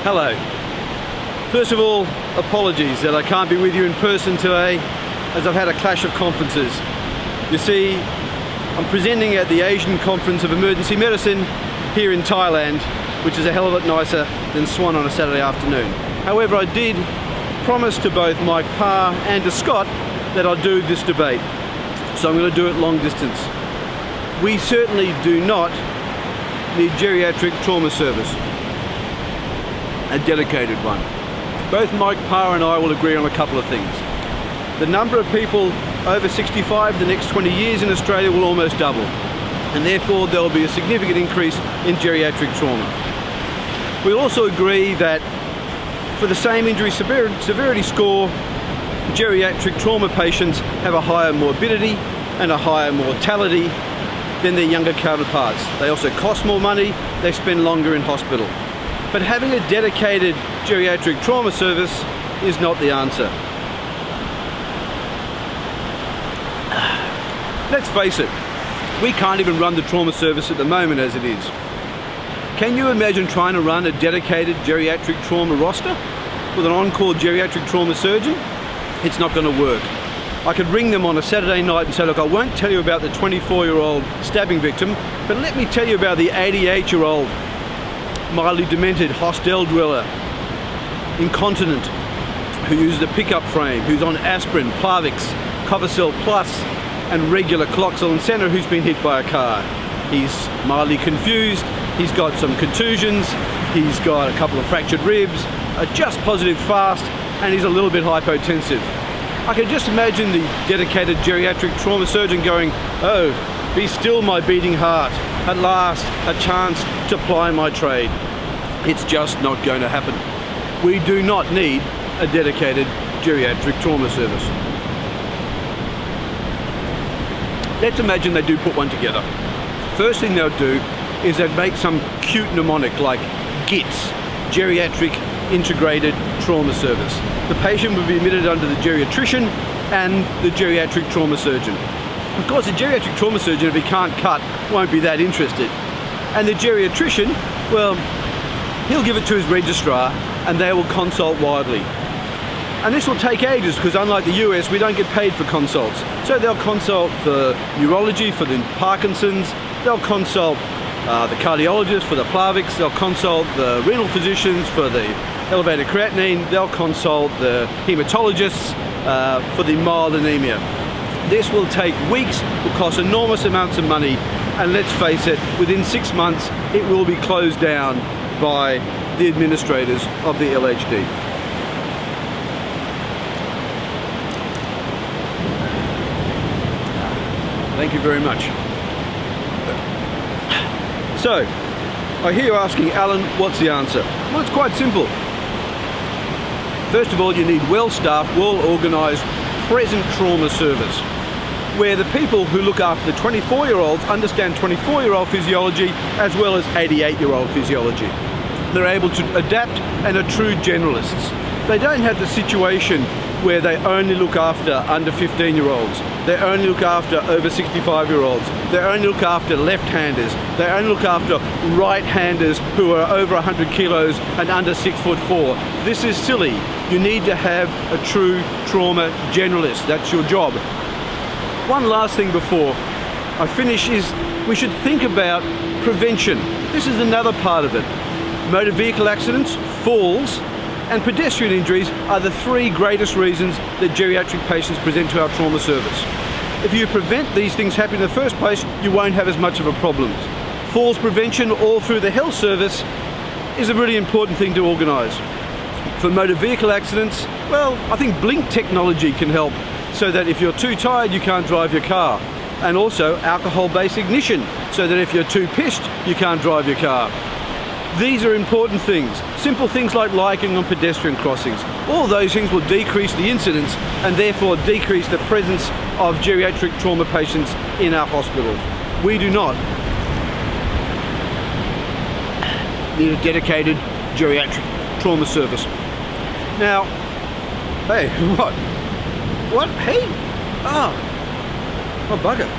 Hello. First of all, apologies that I can't be with you in person today, as I've had a clash of conferences. You see, I'm presenting at the Asian Conference of Emergency Medicine here in Thailand, which is a hell of a lot nicer than SWAN on a Saturday afternoon. However, I did promise to both Mike Parr and to Scott that I'd do this debate, so I'm going to do it long distance. We certainly do not need geriatric trauma service, a dedicated one. Both Mike Parr and I will agree on a couple of things. The number of people over 65 in the next 20 years in Australia will almost double, and therefore there will be a significant increase in geriatric trauma. We also agree that for the same injury severity score, geriatric trauma patients have a higher morbidity and a higher mortality than their younger counterparts. They also cost more money, they spend longer in hospital. But having a dedicated geriatric trauma service is not the answer. Let's face it, we can't even run the trauma service at the moment as it is. Can you imagine trying to run a dedicated geriatric trauma roster with an on-call geriatric trauma surgeon? It's not going to work. I could ring them on a Saturday night and say, look, I won't tell you about the 24-year-old stabbing victim, but let me tell you about the 88-year-old mildly demented hostel dweller, incontinent, who uses a pickup frame, who's on aspirin, Plavix, Covacel Plus, and regular Cloxel and Senna, who's been hit by a car. He's mildly confused, he's got some contusions, he's got a couple of fractured ribs, a just positive fast, and he's a little bit hypotensive. I can just imagine the dedicated geriatric trauma surgeon going, oh, be still my beating heart, at last a chance to ply my trade. It's just not going to happen. We do not need a dedicated geriatric trauma service. Let's imagine they do put one together. First thing they'll do is they'd make some cute mnemonic like GITS, Geriatric Integrated Trauma Service. The patient would be admitted under the geriatrician and the geriatric trauma surgeon. Of course, the geriatric trauma surgeon, if he can't cut, won't be that interested. And the geriatrician, well, he'll give it to his registrar and they will consult widely. And this will take ages because unlike the US, we don't get paid for consults. So they'll consult for neurology, for the Parkinson's, they'll consult the cardiologist for the Plavix, they'll consult the renal physicians for the elevated creatinine, they'll consult the hematologists for the mild anemia. This will take weeks, will cost enormous amounts of money, and let's face it, within 6 months it will be closed down by the administrators of the LHD. Thank you very much. So, I hear you asking, Alan, what's the answer? Well, it's quite simple. First of all, you need well-staffed, well-organised, present trauma service, where the people who look after the 24-year-olds understand 24-year-old physiology as well as 88-year-old physiology. They're able to adapt and are true generalists. They don't have the situation where they only look after under 15-year-olds. They only look after over 65-year-olds. They only look after left-handers. They only look after right-handers who are over 100 kilos and under 6'4". This is silly. You need to have a true trauma generalist. That's your job. One last thing before I finish is we should think about prevention. This is another part of it. Motor vehicle accidents, falls, and pedestrian injuries are the three greatest reasons that geriatric patients present to our trauma service. If you prevent these things happening in the first place, you won't have as much of a problem. Falls prevention all through the health service is a really important thing to organise. For motor vehicle accidents, well, I think blink technology can help so that if you're too tired, you can't drive your car. And also alcohol-based ignition, so that if you're too pissed, you can't drive your car. These are important things. Simple things like lighting on pedestrian crossings. All those things will decrease the incidence and therefore decrease the presence of geriatric trauma patients in our hospitals. We do not need a dedicated geriatric trauma service. Now, hey, what? What? Hey? Oh bugger.